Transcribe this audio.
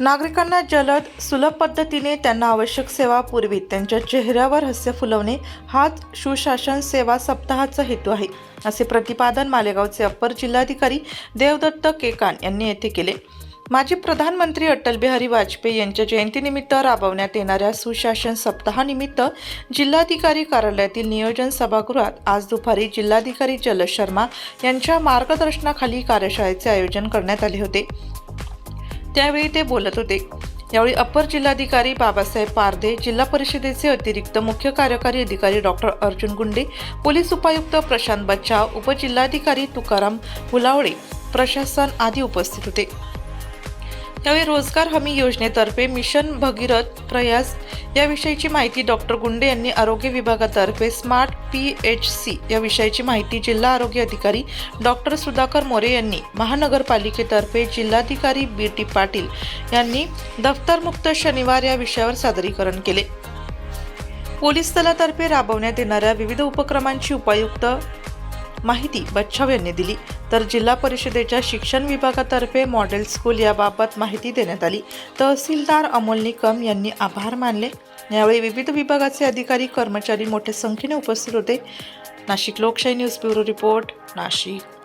नागरिकांना जलद सुलभ पद्धतीने त्यांना आवश्यक सेवा पुरवीत त्यांच्या चेहऱ्यावर हास्य फुलवणे हाच सुशासन सेवा सप्ताहाचा हेतू आहे, असे प्रतिपादन मालेगावचे अप्पर जिल्हाधिकारी देवदत्त केकान यांनी येथे केले। माजी प्रधानमंत्री अटल बिहारी वाजपेयी यांच्या जयंतीनिमित्त राबवण्यात येणाऱ्या सुशासन सप्ताहानिमित्त जिल्हाधिकारी कार्यालयातील नियोजन सभागृहात आज दुपारी जिल्हाधिकारी जलज शर्मा यांच्या मार्गदर्शनाखाली कार्यशाळेचे आयोजन करण्यात आले होते। त्यावेळी ते बोलत होते। यावेळी अप्पर जिल्हाधिकारी बाबासाहेब पारदे, जिल्हा परिषदेचे अतिरिक्त मुख्य कार्यकारी अधिकारी डॉक्टर अर्जुन गुंडे, पोलीस उपायुक्त प्रशांत बच्चाव, उपजिल्हाधिकारी तुकाराम हुलावळे, प्रशासन आदी उपस्थित होते। यावेळी रोजगार हमी योजनेतर्फे मिशन भगीरथ प्रयास याविषयीची माहिती डॉक्टर गुंडे यांनी, आरोग्य विभागातर्फे स्मार्ट PHC याविषयीची माहिती जिल्हा आरोग्य अधिकारी डॉक्टर सुधाकर मोरे यांनी, महानगरपालिकेतर्फे जिल्हाधिकारी BT पाटील यांनी दफ्तरमुक्त शनिवार या विषयावर सादरीकरण केले। पोलीस दलातर्फे राबवण्यात येणाऱ्या विविध उपक्रमांची उपायुक्त माहिती बच्चाव यांनी दिली, तर जिल्हा परिषदेच्या शिक्षण विभागातर्फे मॉडेल स्कूल याबाबत माहिती देण्यात आली। तहसीलदार अमोल निकम यांनी आभार मानले। यावेळी विविध विभागाचे अधिकारी कर्मचारी मोठ्या संख्येने उपस्थित होते। नाशिक लोकशाही न्यूज ब्युरो रिपोर्ट, नाशिक।